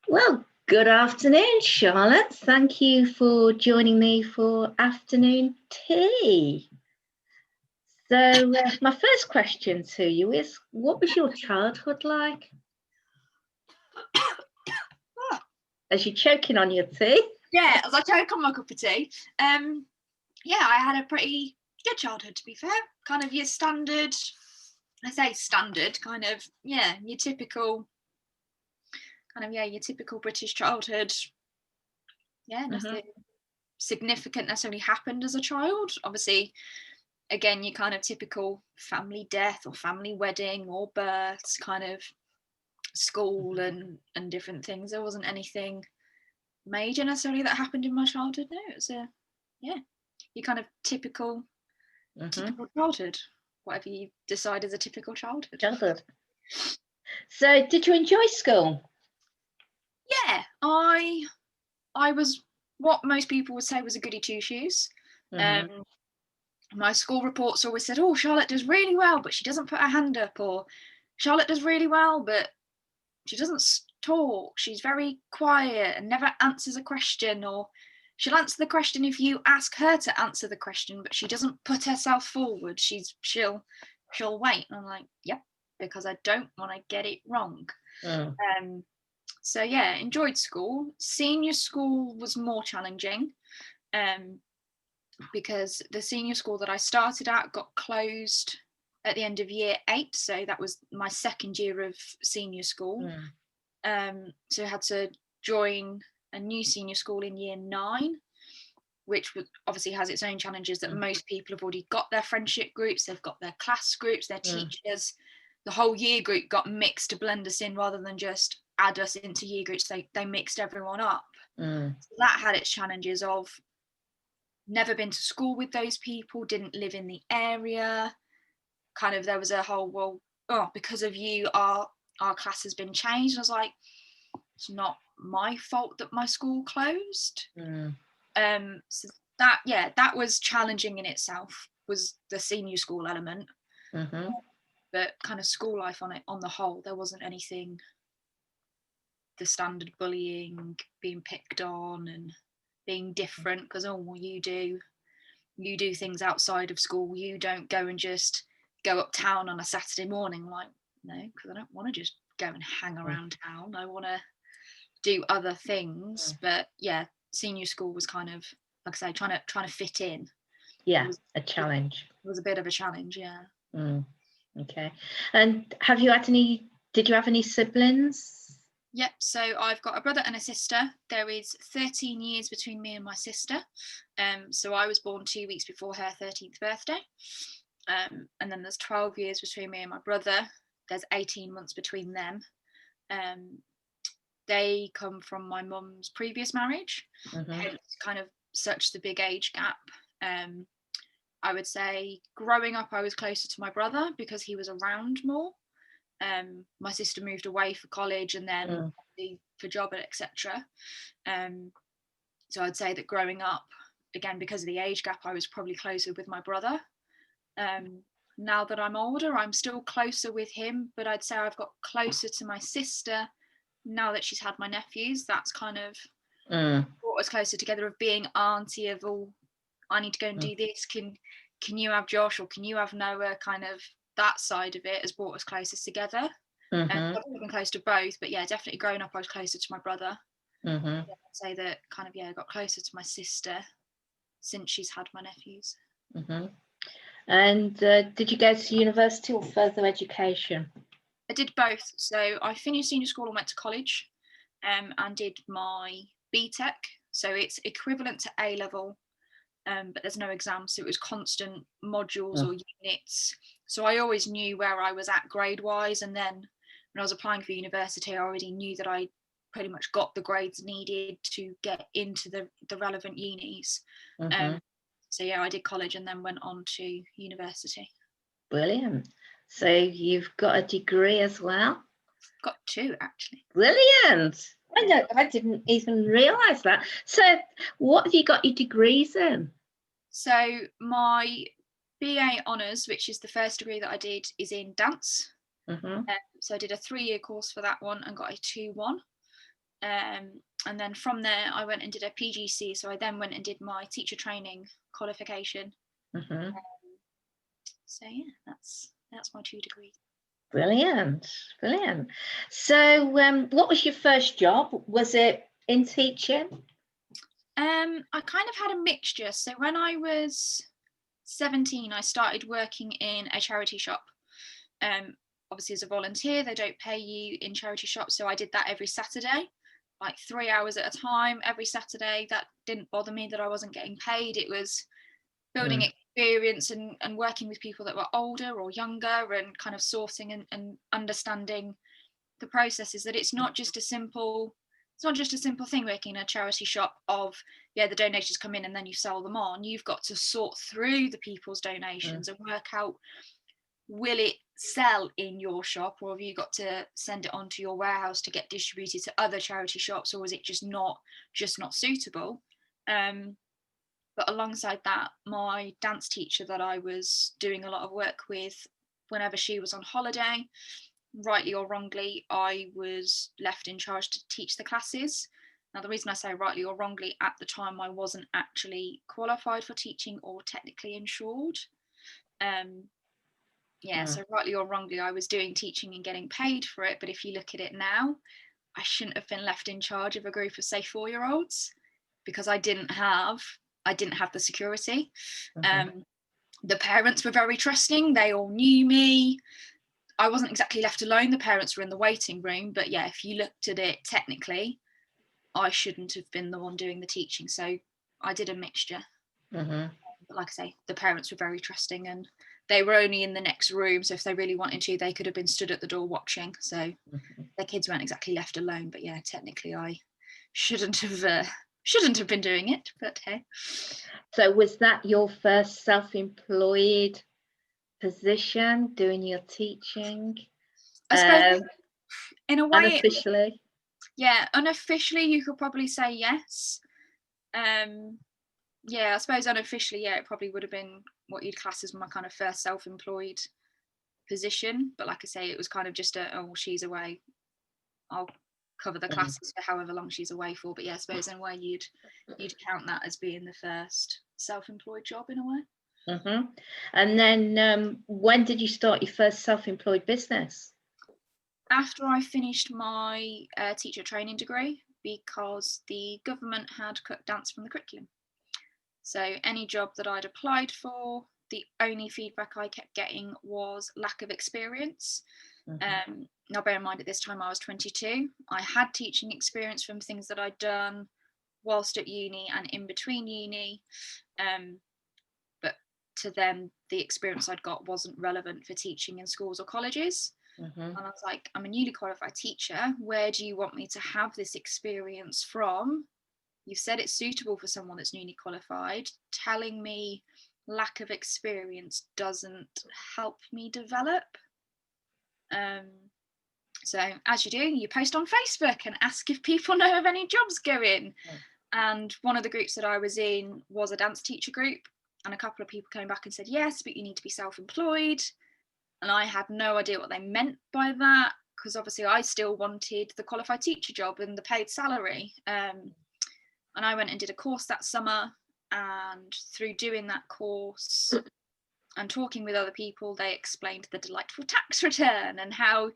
Well, good afternoon, Charlotte. Thank you for joining me for afternoon tea. So, my first question to you is, what was your childhood like? As you're choking on your tea? Yeah, as I choke on my cup of tea. Yeah, I had a pretty good childhood, to be fair. Kind of your standard, I say standard, kind of, yeah, your typical, your typical British childhood. Yeah, nothing significant necessarily happened as a child. Obviously, again, your kind of typical family death or family wedding or births, kind of school and different things. There wasn't anything major necessarily that happened in my childhood. No, it was your kind of typical childhood, whatever you decide is a typical childhood. So, did you enjoy school? Yeah, I was what most people would say was a goody two shoes. My school reports always said, "Oh, Charlotte does really well, but she doesn't put her hand up," or "Charlotte does really well, but she doesn't talk. She's very quiet and never answers a question," or "She'll answer the question if you ask her to answer the question, but she doesn't put herself forward. She'll wait." And I'm like, "Yep, because I don't want to get it wrong." So yeah, enjoyed school. Senior school was more challenging, because the senior school that I started at got closed at the end of year 8, so that was my second year of senior school. So I had to join a new senior school in year 9, which obviously has its own challenges, that most people have already got their friendship groups, they've got their class groups, their teachers. The whole year group got mixed to blend us in rather than just add us into year groups. They mixed everyone up. So that had its challenges of never been to school with those people, didn't live in the area. Kind of there was a whole, well, because of you, our class has been changed. And I was like, it's not my fault that my school closed. So that was challenging in itself, was the senior school element. But kind of school life on the whole, there wasn't anything, the standard bullying, being picked on and being different, because you do things outside of school. You don't go and just go uptown on a Saturday morning. Like, no, because I don't want to just go and hang around town. I want to do other things. But yeah, senior school was kind of, like I say, trying to fit in. Yeah, a challenge. It was a bit of a challenge, yeah. Okay. And did you have any siblings? Yep, so I've got a brother and a sister. There is 13 years between me and my sister. So I was born 2 weeks before her 13th birthday. And then there's 12 years between me and my brother. There's 18 months between them. They come from my mum's previous marriage, hence kind of such the big age gap. I would say growing up, I was closer to my brother because he was around more. My sister moved away for college and then for job, etc. So I'd say that growing up, again, because of the age gap, I was probably closer with my brother. Now that I'm older, I'm still closer with him, but I'd say I've got closer to my sister now that she's had my nephews. That's kind of brought us closer together, of being auntie, of I need to go and do this, can you have Josh, or can you have Noah? Kind of that side of it has brought us closest together. I've been close to both, but yeah, definitely growing up I was closer to my brother. I'd say that kind of, I got closer to my sister since she's had my nephews. And did you go to university or further education? I did both. So I finished senior school and went to college, and did my BTEC. So it's equivalent to A level, but there's no exams. So it was constant modules or units. So I always knew where I was at grade wise. And then when I was applying for university, I already knew that I pretty much got the grades needed to get into the relevant unis. So yeah, I did college and then went on to university. Brilliant. So you've got a degree as well? Got 2, actually. Brilliant. I didn't even realise that. So what have you got your degrees in? So my BA Honours, which is the first degree that I did, is in dance. So I did a 3-year course for that one and got a 2-1. And then from there I went and did a PGC, so I then went and did my teacher training qualification. So yeah, that's my 2 degrees. Brilliant. So what was your first job? Was it in teaching? I kind of had a mixture. So when I was 17, I started working in a charity shop. Obviously as a volunteer, they don't pay you in charity shops, so I did that every Saturday, like 3 hours at a time every Saturday. That didn't bother me that I wasn't getting paid. It was building experience and working with people that were older or younger, and kind of sorting and understanding the processes, that it's not just a simple thing working in a charity shop of, the donations come in and then you sell them on. You've got to sort through the people's donations and work out, will it sell in your shop, or have you got to send it on to your warehouse to get distributed to other charity shops, or is it just not suitable? But alongside that, my dance teacher that I was doing a lot of work with, whenever she was on holiday, rightly or wrongly, I was left in charge to teach the classes. Now, the reason I say rightly or wrongly, at the time I wasn't actually qualified for teaching or technically insured. So rightly or wrongly, I was doing teaching and getting paid for it. But if you look at it now, I shouldn't have been left in charge of a group of, say, 4-year-olds, because I didn't have the security. The parents were very trusting. They all knew me. I wasn't exactly left alone. The parents were in the waiting room. But yeah, if you looked at it technically, I shouldn't have been the one doing the teaching. So I did a mixture. But like I say, the parents were very trusting, and they were only in the next room. So if they really wanted to, they could have been stood at the door watching. So their kids weren't exactly left alone. But yeah, technically I shouldn't have been doing it, but hey. So was that your first self-employed position, doing your teaching? I suppose in a way, unofficially. Unofficially you could probably say yes. I suppose unofficially, it probably would have been what you'd class as my kind of first self-employed position. But like I say, it was kind of just she's away, I'll cover the classes for however long she's away for. But yeah, I suppose in a way you'd count that as being the first self-employed job in a way. And then when did you start your first self-employed business? After I finished my teacher training degree, because the government had cut dance from the curriculum. So any job that I'd applied for, the only feedback I kept getting was lack of experience. Now bear in mind, at this time I was 22. I had teaching experience from things that I'd done whilst at uni and in between uni, but to them the experience I'd got wasn't relevant for teaching in schools or colleges. And I was like, I'm a newly qualified teacher, where do you want me to have this experience from? You've said it's suitable for someone that's newly qualified. Telling me lack of experience doesn't help me develop. So as you do, you post on Facebook and ask if people know of any jobs going. And one of the groups that I was in was a dance teacher group, and a couple of people came back and said, yes, but you need to be self-employed. And I had no idea what they meant by that, because obviously I still wanted the qualified teacher job and the paid salary. And I went and did a course that summer, and through doing that course and talking with other people, they explained the delightful tax return and how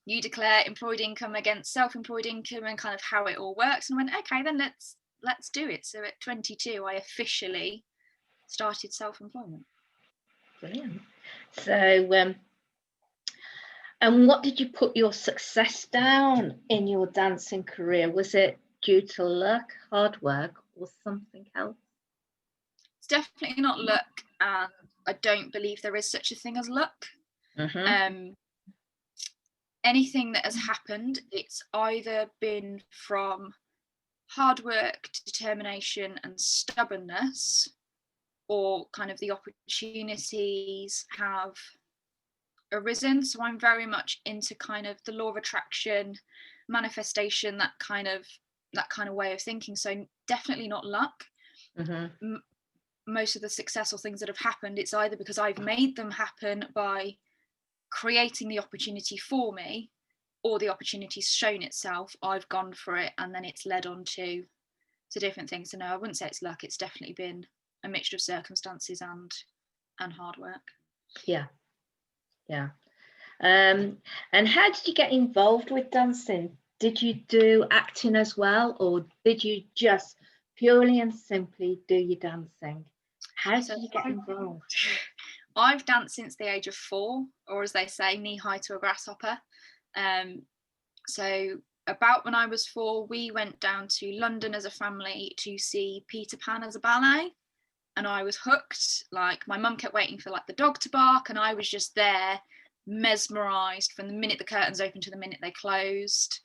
you declare employed income against self-employed income and kind of how it all works. And I went, okay, then let's do it. So at 22, I officially started self-employment. Brilliant. So and what did you put your success down in your dancing career? Was it due to luck, hard work, or something else? It's definitely not luck, and I don't believe there is such a thing as luck. Anything that has happened, it's either been from hard work, determination and stubbornness, or kind of the opportunities have arisen. So I'm very much into kind of the law of attraction, manifestation, that kind of way of thinking. So definitely not luck. Most of the successful things that have happened, it's either because I've made them happen by creating the opportunity for me, or the opportunity's shown itself, I've gone for it, and then it's led on to different things. So no, I wouldn't say it's luck. It's definitely been a mixture of circumstances and hard work. Yeah. And how did you get involved with dancing? Did you do acting as well, or did you just purely and simply do your dancing? How did you get involved? I've danced since the age of 4, or as they say, knee high to a grasshopper. So about when I was 4, we went down to London as a family to see Peter Pan as a ballet, and I was hooked. Like, my mum kept waiting for like the dog to bark, and I was just there, mesmerized from the minute the curtains opened to the minute they closed.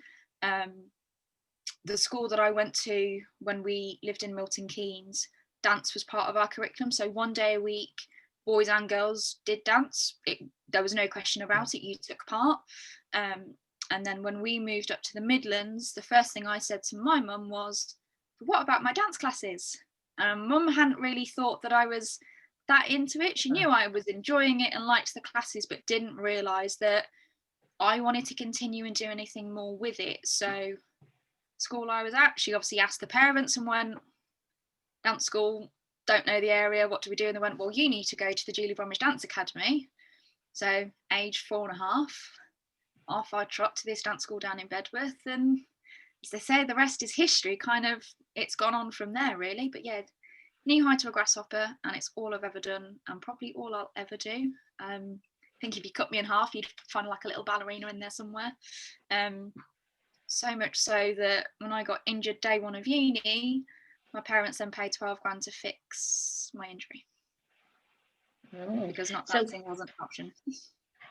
The school that I went to when we lived in Milton Keynes, dance was part of our curriculum. So one day a week, boys and girls did dance. There was no question about it. You took part. And then when we moved up to the Midlands, the first thing I said to my mum was, "What about my dance classes?" Mum hadn't really thought that I was that into it. She knew I was enjoying it and liked the classes, but didn't realise that I wanted to continue and do anything more with it. So school I was at, she obviously asked the parents and went, "Dance school, don't know the area, what do we do?" And they went, "Well, you need to go to the Julie Bromwich Dance Academy." So age 4.5, off I trot to this dance school down in Bedworth, and as they say, the rest is history. Kind of, it's gone on from there really. But yeah, knee high to a grasshopper, and it's all I've ever done, and probably all I'll ever do. I think if you cut me in half, you'd find like a little ballerina in there somewhere. So much so that when I got injured day 1 of uni, my parents then paid 12 grand to fix my injury. Because not dancing wasn't an option.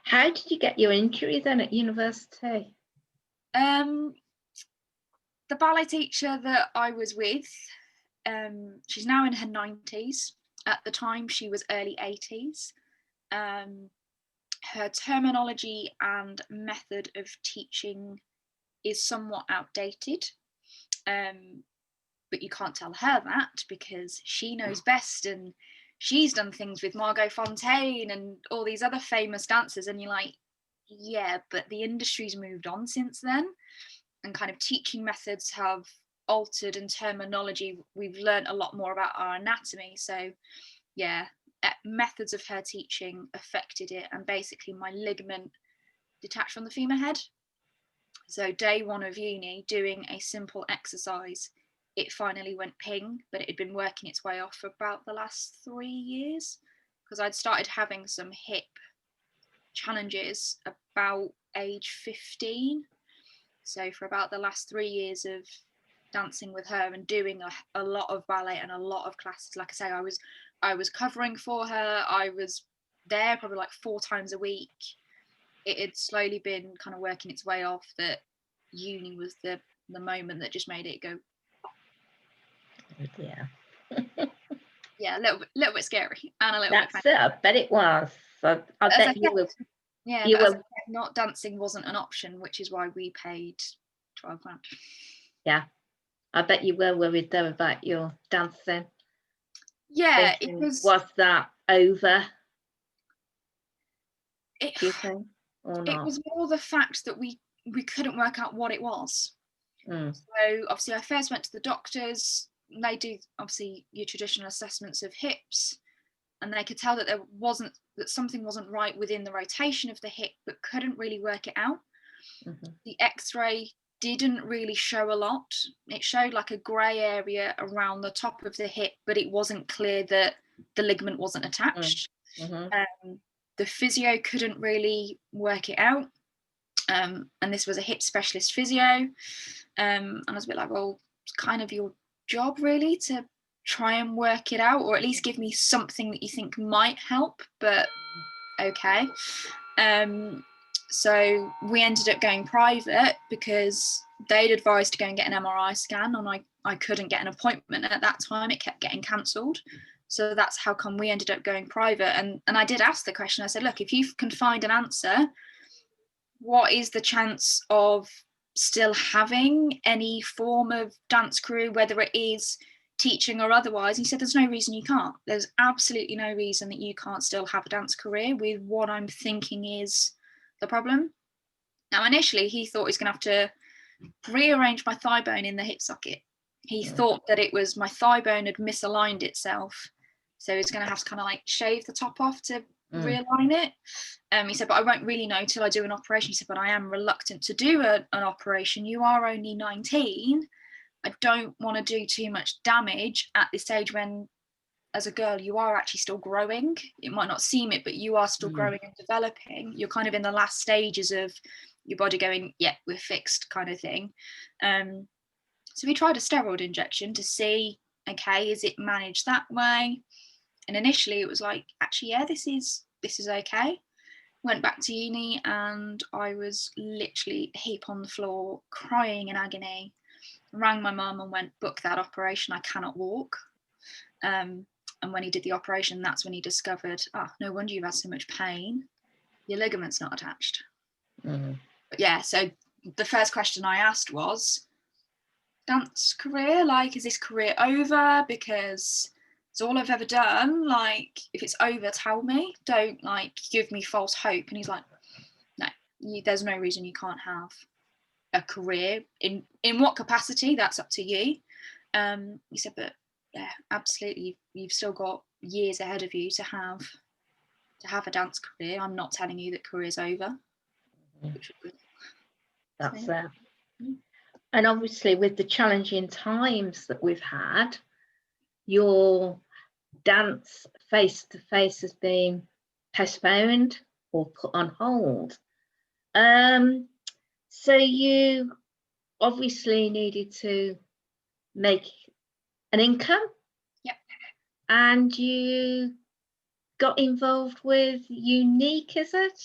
How did you get your injury then at university? The ballet teacher that I was with, she's now in her 90s. At the time, she was early 80s. Her terminology and method of teaching is somewhat outdated. But you can't tell her that, because she knows best, and she's done things with Margot Fonteyn and all these other famous dancers, and you're like, yeah, but the industry's moved on since then, and kind of teaching methods have altered, and terminology, we've learned a lot more about our anatomy. So yeah, methods of her teaching affected it, and basically my ligament detached from the femur head. So day 1 of uni, doing a simple exercise, it finally went ping, but it had been working its way off for about the last 3 years, because I'd started having some hip challenges about age 15. So for about the last 3 years of dancing with her and doing a lot of ballet and a lot of classes, like I say, I was covering for her. I was there probably like 4 times a week. It had slowly been kind of working its way off, that uni was the moment that just made it go. Yeah. Yeah, a little bit scary and a little bit That's it. I bet it was. I bet you were. Yeah, you were. Not dancing wasn't an option, which is why we paid 12 grand. Yeah, I bet you were worried though about your dancing. Yeah, thinking, was that over? Do you think, or not? It was more the fact that we couldn't work out what it was. So obviously I first went to the doctors. They do obviously your traditional assessments of hips, and they could tell that that something wasn't right within the rotation of the hip, but couldn't really work it out. The x-ray didn't really show a lot. It showed like a grey area around the top of the hip, but it wasn't clear that the ligament wasn't attached. The physio couldn't really work it out, and this was a hip specialist physio, and I was a bit like, well, it's kind of your job really to try and work it out, or at least give me something that you think might help, but okay. So we ended up going private because they'd advised to go and get an MRI scan, and I couldn't get an appointment at that time. It kept getting cancelled. So that's how come we ended up going private. And I did ask the question. I said, look, if you can find an answer, what is the chance of still having any form of dance career, whether it is teaching or otherwise? And he said, there's no reason you can't. There's absolutely no reason that you can't still have a dance career with what I'm thinking is the problem. Now, initially, he thought he was going to have to rearrange my thigh bone in the hip socket. He thought that it was my thigh bone had misaligned itself. So he's going to have to kind of like shave the top off to realign it. He said, but I won't really know till I do an operation. He said, but I am reluctant to do an operation. You are only 19. I don't want to do too much damage at this age when, as a girl, you are actually still growing. It might not seem it, but you are still growing and developing. You're kind of in the last stages of your body going, yeah, we're fixed kind of thing. So we tried a steroid injection to see, okay, is it managed that way? And initially it was like, actually, yeah, this is okay. Went back to uni and I was literally a heap on the floor, crying in agony. Rang my mum and went, book that operation, I cannot walk. And when he did the operation, that's when he discovered, no wonder you've had so much pain. Your ligament's not attached. But yeah, so the first question I asked was, dance career, like, is this career over? Because it's all I've ever done. Like, if it's over, tell me. Don't like give me false hope. And he's like, no, there's no reason you can't have a career. In what capacity? That's up to you. He said, but yeah, absolutely, you've still got years ahead of you to have a dance career. I'm not telling you that career's over. Which was good. That's it. And obviously with the challenging times that we've had, your dance face-to-face has been postponed or put on hold. So you obviously needed to make an income. Yep. And you got involved with Unique, is it?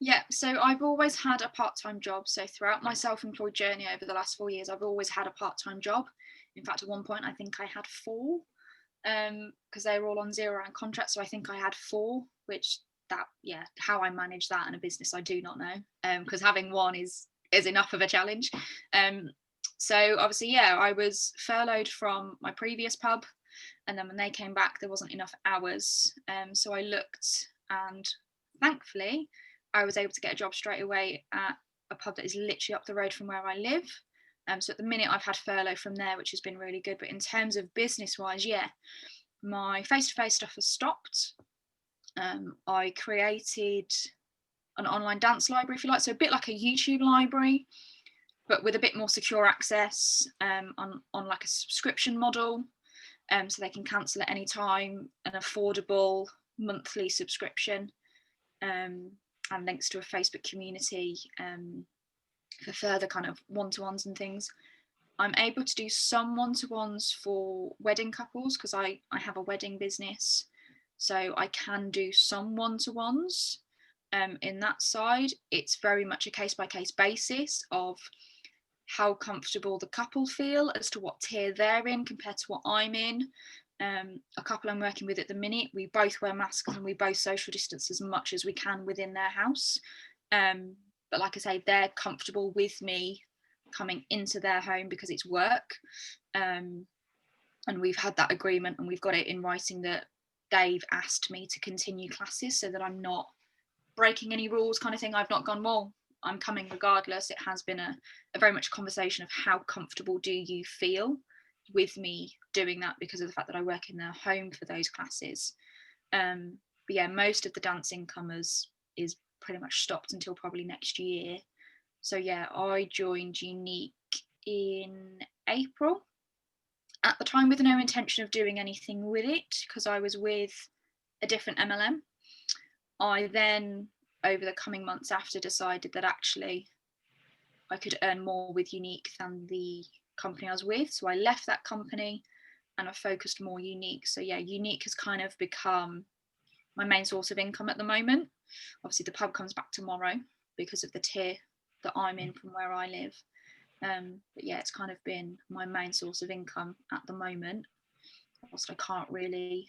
Yeah, so I've always had a part-time job. So throughout my self-employed journey over the last 4 years, I've always had a part-time job. In fact, at one point, I think I had 4, because they were all on 0-hour contracts. So I think I had 4, which how I manage that in a business, I do not know, because having 1 is enough of a challenge. So obviously, yeah, I was furloughed from my previous pub, and then when they came back, there wasn't enough hours. So I looked, and thankfully, I was able to get a job straight away at a pub that is literally up the road from where I live. So at the minute I've had furlough from there, which has been really good. But in terms of business wise, yeah, my face-to-face stuff has stopped. I created an online dance library, if you like, so a bit like a YouTube library, but with a bit more secure access, on like a subscription model, so they can cancel at any time, an affordable monthly subscription, and links to a Facebook community for further kind of one-to-ones and things. I'm able to do some one-to-ones for wedding couples because I have a wedding business, so I can do some one-to-ones. In that side, it's very much a case-by-case basis of how comfortable the couple feel as to what tier they're in compared to what I'm in. A couple I'm working with at the minute, we both wear masks and we both social distance as much as we can within their house. But like I say, they're comfortable with me coming into their home because it's work. And we've had that agreement and we've got it in writing that they've asked me to continue classes so that I'm not breaking any rules kind of thing. I've not gone, well, I'm coming regardless. It has been a very much a conversation of how comfortable do you feel with me doing that because of the fact that I work in their home for those classes. But yeah, most of the dance income is pretty much stopped until probably next year. So yeah, I joined Unique in April, at the time with no intention of doing anything with it because I was with a different MLM. I then, over the coming months after, decided that actually I could earn more with Unique than the company I was with. So I left that company and I focused more Unique. So yeah, Unique has kind of become my main source of income at the moment. Obviously the pub comes back tomorrow because of the tier that I'm in from where I live. But yeah, it's kind of been my main source of income at the moment. Whilst I can't really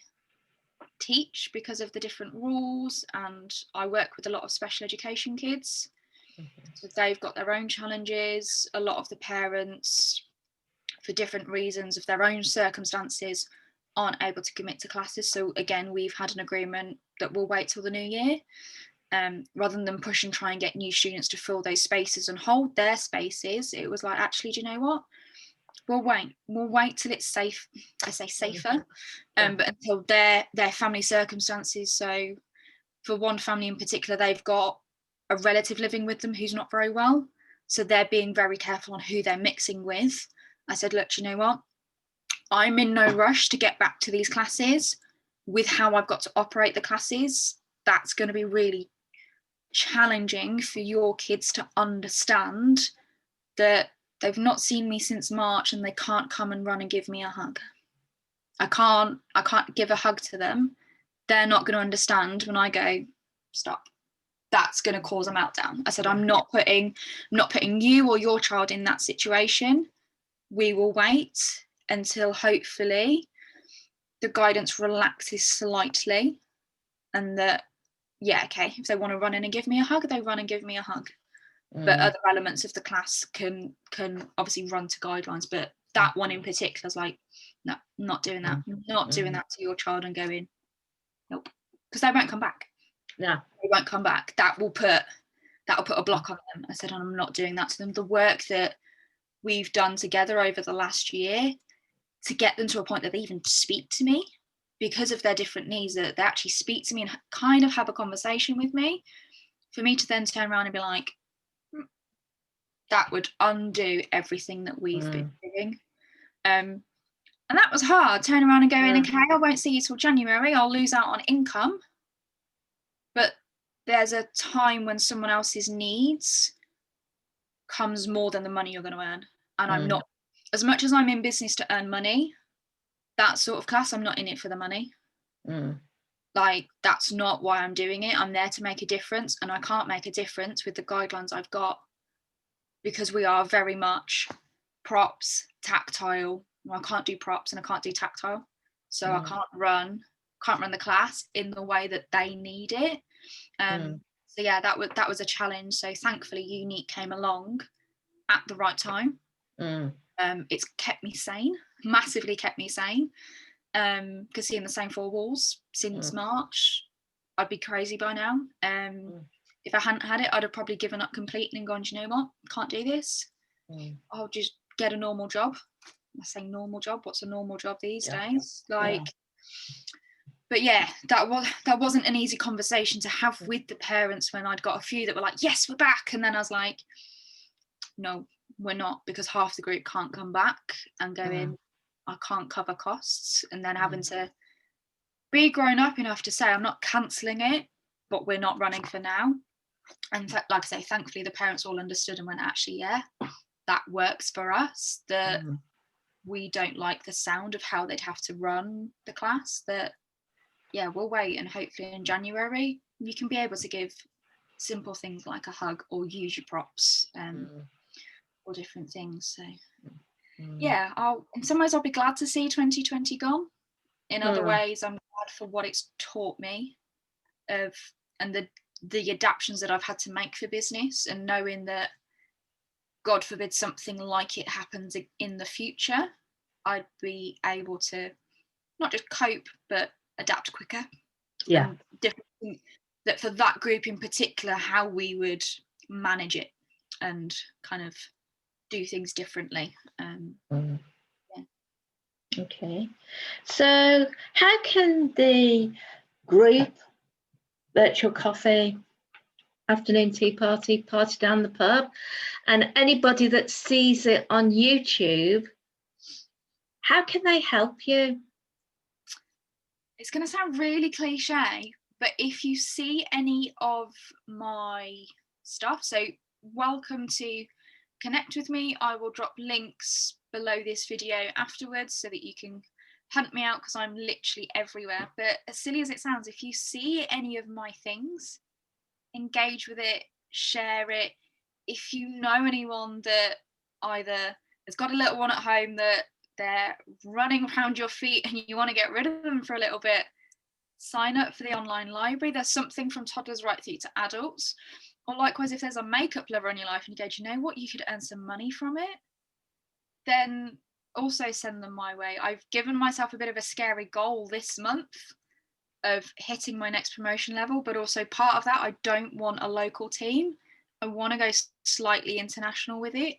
teach because of the different rules, and I work with a lot of special education kids. So they've got their own challenges. A lot of the parents, for different reasons of their own circumstances, aren't able to commit to classes. So again, we've had an agreement that we'll wait till the new year. rather than push and try and get new students to fill those spaces and hold their spaces, it was like, actually, do you know what? We'll wait till it's safe. I say safer, but until their family circumstances. So for one family in particular, they've got a relative living with them who's not very well. So they're being very careful on who they're mixing with. I said, look, you know what? I'm in no rush to get back to these classes. With how I've got to operate the classes, that's going to be really challenging for your kids to understand that they've not seen me since March and they can't come and run and give me a hug. I can't give a hug to them. They're not going to understand when I go, stop. That's going to cause a meltdown. I said, I'm not putting you or your child in that situation. We will wait until hopefully the guidance relaxes slightly, and that, yeah, okay, if they want to run in and give me a hug, they run and give me a hug. But other elements of the class can obviously run to guidelines. But that one in particular is like, no, I'm not doing that. I'm not doing that to your child and going, nope, because they won't come back. Yeah, they won't come back. That will put a block on them. I said, I'm not doing that to them. The work that we've done together over the last year to get them to a point that they even speak to me because of their different needs, that they actually speak to me and kind of have a conversation with me, for me to then turn around and be like, that would undo everything that we've been doing. And that was hard, turning around and going, okay, I won't see you till January, I'll lose out on income. But there's a time when someone else's needs comes more than the money you're going to earn. And I'm not, as much as I'm in business to earn money, that sort of class, I'm not in it for the money. Like, that's not why I'm doing it. I'm there to make a difference, and I can't make a difference with the guidelines I've got, because we are very much props, tactile. Well, I can't do props and I can't do tactile. So I can't run the class in the way that they need it. So yeah, that was a challenge. So thankfully Unique came along at the right time. It's kept me sane, massively kept me sane. Because seeing the same four walls since March, I'd be crazy by now. If I hadn't had it, I'd have probably given up completely and gone, do you know what? Can't do this. I'll just get a normal job. I say normal job. What's a normal job these days? But yeah, that wasn't an easy conversation to have with the parents when I'd got a few that were like, yes, we're back. And then I was like, no, we're not, because half the group can't come back, and going, I can't cover costs. And then having to be grown up enough to say, I'm not cancelling it, but we're not running for now. And like I say, thankfully the parents all understood and went, actually, yeah, that works for us, that we don't like the sound of how they'd have to run the class, that yeah, we'll wait, and hopefully in January you can be able to give simple things like a hug or use your props, or different things. So yeah, in some ways I'll be glad to see 2020 gone. In other ways, I'm glad for what it's taught me and the adaptations that I've had to make for business, and knowing that, God forbid, something like it happens in the future, I'd be able to not just cope, but adapt quicker. Yeah. And different, that for that group in particular, how we would manage it and kind of do things differently. Okay. So how can the group, virtual coffee, afternoon tea party down the pub, and anybody that sees it on YouTube, how can they help you? It's going to sound really cliche, but if you see any of my stuff, so welcome to connect with me. I will drop links below this video afterwards so that you can hunt me out, because I'm literally everywhere. But as silly as it sounds, if you see any of my things, engage with it, share it. If you know anyone that either has got a little one at home that they're running around your feet and you want to get rid of them for a little bit, sign up for the online library. There's something from toddlers right through to adults. Or likewise, if there's a makeup lover in your life and you go, do you know what, you could earn some money from it, then also send them my way. I've given myself a bit of a scary goal this month of hitting my next promotion level, but also part of that, I don't want a local team. I want to go slightly international with it.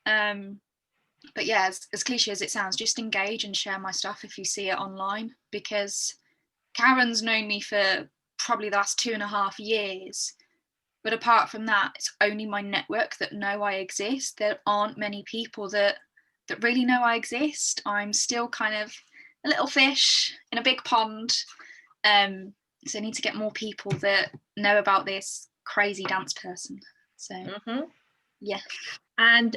But yeah, as cliche as it sounds, just engage and share my stuff if you see it online, because Karen's known me for probably the last 2.5 years. But apart from that, it's only my network that know I exist. There aren't many people that really know I exist. I'm still kind of a little fish in a big pond. So I need to get more people that know about this crazy dance person. So yeah. And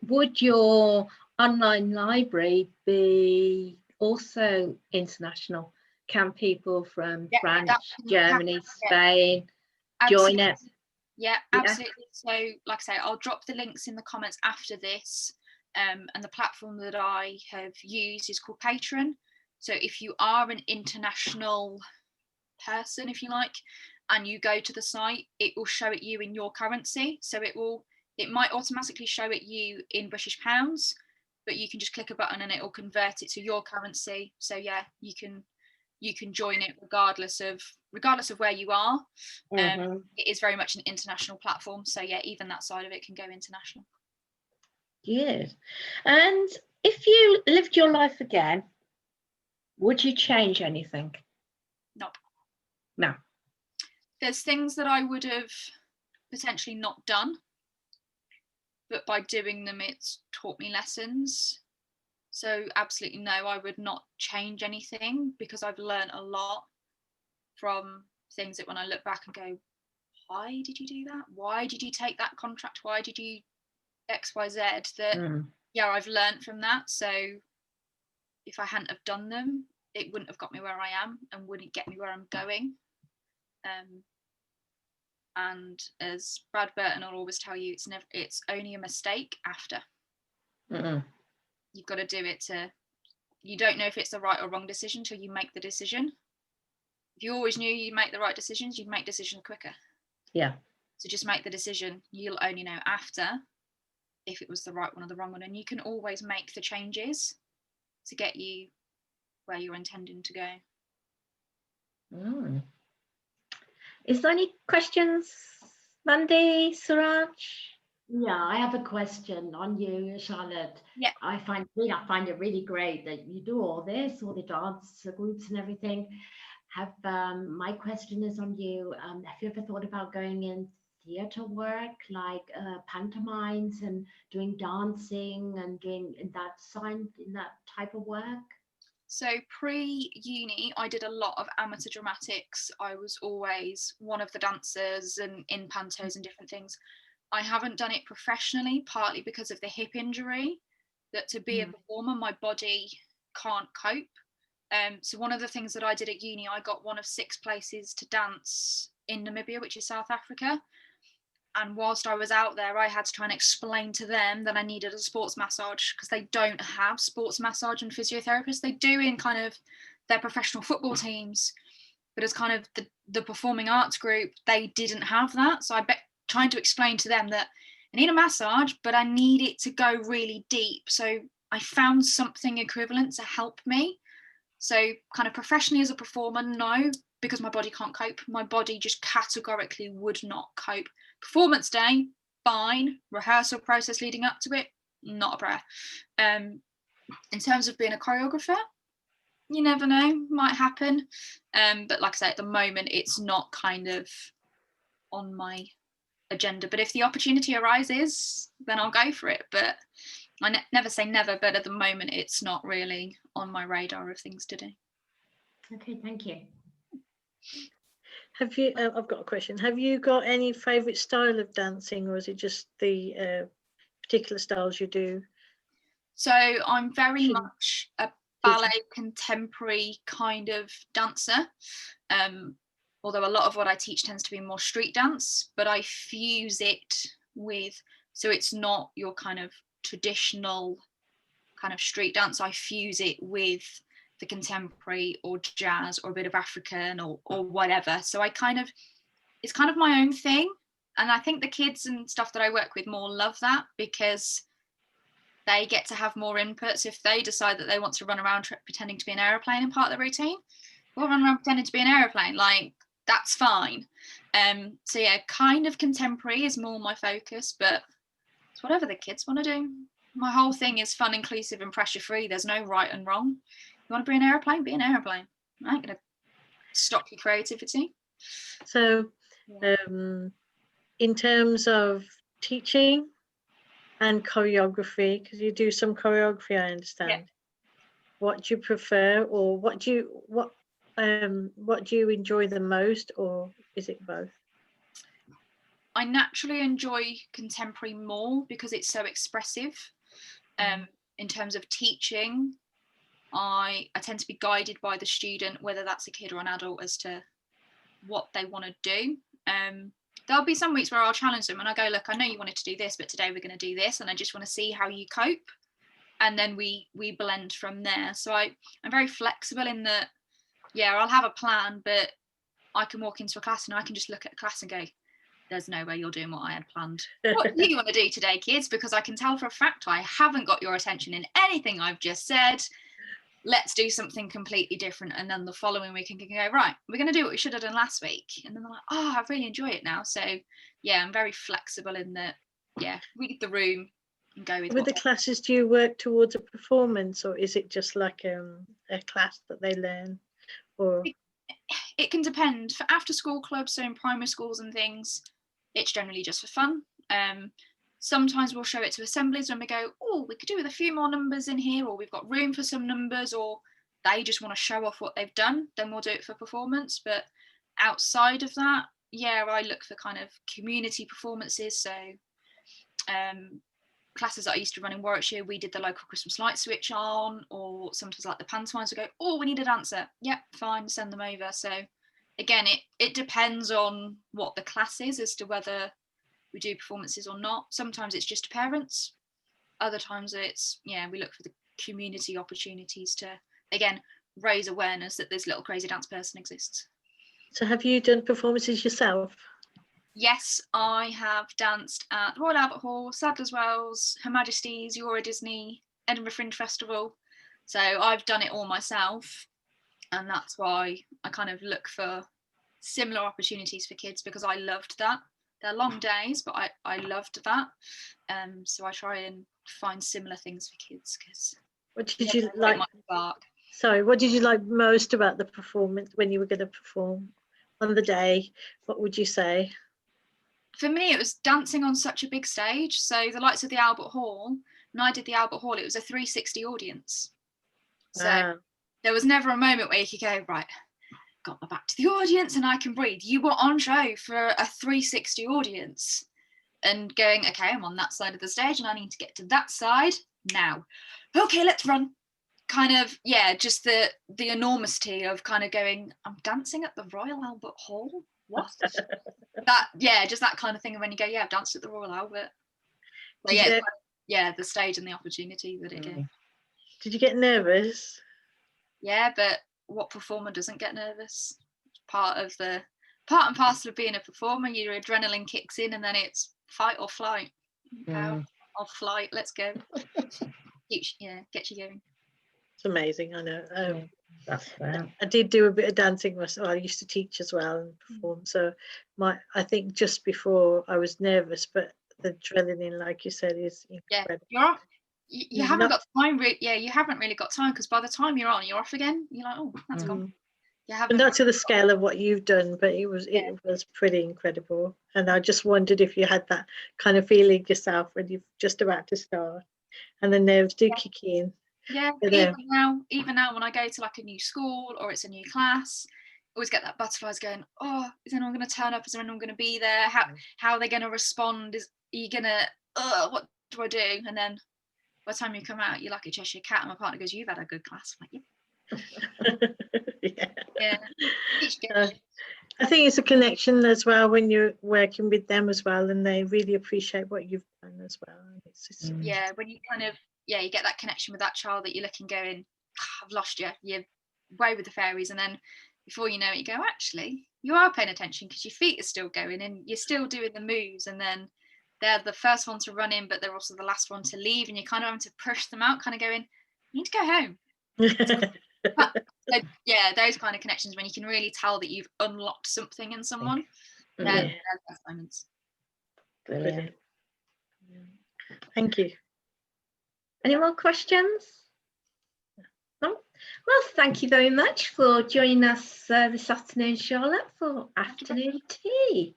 would your online library be also international? Can people from France, Germany, Spain join it? Yeah, absolutely. So like I say, I'll drop the links in the comments after this. And the platform that I have used is called Patreon. So if you are an international person, if you like, and you go to the site, it will show it you in your currency. So it might automatically show it you in British pounds, but you can just click a button and it will convert it to your currency. So yeah, you can join it regardless of where you are. It is very much an international platform. So yeah, even that side of it can go international. Good. And if you lived your life again, would you change anything? No. There's things that I would have potentially not done, but by doing them, it's taught me lessons. So absolutely no, I would not change anything, because I've learned a lot from things that when I look back and go, why did you do that? Why did you take that contract? Why did you XYZ? That yeah, I've learned from that. So if I hadn't have done them, it wouldn't have got me where I am and wouldn't get me where I'm going. And as Brad Burton will always tell you, it's only a mistake after. You've got to do it you don't know if it's the right or wrong decision till you make the decision. If you always knew you'd make the right decisions, you'd make decisions quicker. Yeah. So just make the decision. You'll only know after if it was the right one or the wrong one, and you can always make the changes to get you where you're intending to go. Is there any questions, Mandy, Suraj? Yeah, I have a question on you, Charlotte. Yeah. I find it really great that you do all this, all the dance groups and everything. My question is on you. Have you ever thought about going in theatre work, like pantomimes and doing dancing and doing in that type of work? So pre-uni, I did a lot of amateur dramatics. I was always one of the dancers and in pantos and different things. I haven't done it professionally, partly because of the hip injury, that to be a performer, my body can't cope. So one of the things that I did at uni, I got one of 6 places to dance in Namibia, which is South Africa. And whilst I was out there, I had to try and explain to them that I needed a sports massage, because they don't have sports massage and physiotherapists. They do in kind of their professional football teams, but as kind of the performing arts group, they didn't have that. So trying to explain to them that I need a massage, but I need it to go really deep. So I found something equivalent to help me. So kind of professionally as a performer, no, because my body can't cope. My body just categorically would not cope. Performance day, fine. Rehearsal process leading up to it, not a prayer. In terms of being a choreographer, you never know, might happen. But like I say, at the moment, it's not kind of on my agenda. But if the opportunity arises, then I'll go for it. But I never say never, but at the moment, it's not really on my radar of things to do. Okay, thank you. Have you? I've got a question. Have you got any favourite style of dancing, or is it just the particular styles you do? So I'm very much a ballet contemporary kind of dancer. Although a lot of what I teach tends to be more street dance, but I fuse it with, so it's not your kind of traditional kind of street dance. I fuse it with the contemporary or jazz or a bit of African or whatever. So it's kind of my own thing. And I think the kids and stuff that I work with more love that, because they get to have more inputs. If they decide that they want to run around pretending to be an aeroplane in part of the routine, Or run around pretending to be an aeroplane, like that's fine. So yeah, kind of contemporary is more my focus, but it's whatever the kids want to do. My whole thing is fun, inclusive and pressure free. There's no right and wrong. You want to be an aeroplane, be an aeroplane. I ain't gonna stop your creativity. So in terms of teaching and choreography, because you do some choreography, I understand. Yeah. What do you prefer, or what do you enjoy the most, or is it both? I naturally enjoy contemporary more because it's so expressive. In terms of teaching, I tend to be guided by the student, whether that's a kid or an adult, as to what they want to do. There'll be some weeks where I'll challenge them and I go, look, I know you wanted to do this, but today we're going to do this, and I just want to see how you cope. And then we blend from there. So I'm very flexible in that, yeah, I'll have a plan, but I can walk into a class and I can just look at a class and go, there's no way you're doing what I had planned. What do you want to do today, kids? Because I can tell for a fact I haven't got your attention in anything I've just said. Let's do something completely different. And then the following week I can go, right, we're going to do what we should have done last week. And then they're like, oh, I really enjoy it now. So yeah, I'm very flexible in that, yeah, read the room and go with the classes. Do you work towards a performance, or is it just like a class that they learn? Or it can depend. For after school clubs, so in primary schools and things, it's generally just for fun. Sometimes we'll show it to assemblies when we go, oh, we could do with a few more numbers in here, or we've got room for some numbers, or they just want to show off what they've done, then we'll do it for performance. But outside of that, yeah, I look for kind of community performances. So classes that I used to run in Warwickshire, we did the local Christmas light switch on, or sometimes like the pantomimes would go, oh, we need a dancer. Yep, fine, send them over. So again, it depends on what the class is as to whether we do performances or not. Sometimes it's just parents. Other times it's, yeah, we look for the community opportunities to, again, raise awareness that this little crazy dance person exists. So have you done performances yourself? Yes, I have danced at the Royal Albert Hall, Sadler's Wells, Her Majesty's, Euro Disney, Edinburgh Fringe Festival. So I've done it all myself. And that's why I kind of look for similar opportunities for kids, because I loved that. They're long days, but I loved that. So I try and find similar things for kids. Because what did you like? Sorry, what did you like most about the performance when you were going to perform on the day? What would you say? For me, it was dancing on such a big stage. So the likes of the Albert Hall, when I did the Albert Hall, it was a 360 audience. So there was never a moment where you could go, right, got my back to the audience and I can breathe. You were on show for a 360 audience and going, okay, I'm on that side of the stage and I need to get to that side now. Okay, let's run. Kind of, yeah, just the enormity of kind of going, I'm dancing at the Royal Albert Hall? What? That, yeah, just that kind of thing. And when you go, yeah, I've danced at the Royal Albert. But yeah, the stage and the opportunity that it gave. Did you get nervous? Yeah, but what performer doesn't get nervous? It's part and parcel of being a performer. Your adrenaline kicks in and then it's fight or flight. Power or flight, let's go. Gets you going. It's amazing, I know. That's fair. I did do a bit of dancing myself. I used to teach as well and perform. So I think just before I was nervous, but the adrenaline, like you said, is incredible. Yeah, you haven't got time. You haven't really got time, because by the time you're on, you're off again. You're like, oh, that's gone. But not to the scale of what you've done, but it was pretty incredible. And I just wondered if you had that kind of feeling yourself when you're just about to start, and the nerves do kick in. Yeah, even now when I go to like a new school or it's a new class, I always get that butterflies going, oh, is anyone going to turn up? Is anyone going to be there? How are they going to respond? Are you going to, what do I do? And then by the time you come out, you're like a Cheshire cat, and my partner goes, you've had a good class. I'm like, yeah. I think it's a connection as well when you're working with them as well, and they really appreciate what you've done as well. Yeah, when you kind of, you get that connection with that child that you're looking going, I've lost you, you're way with the fairies, and then before you know it, you go, actually, you are paying attention because your feet are still going and you're still doing the moves, and then they're the first one to run in, but they're also the last one to leave, and you're kind of having to push them out, kind of going, you need to go home. So, yeah, those kind of connections when you can really tell that you've unlocked something in someone. They're the best moments. Brilliant. Thank you. Any more questions? No? Well, thank you very much for joining us this afternoon, Charlotte, for afternoon tea.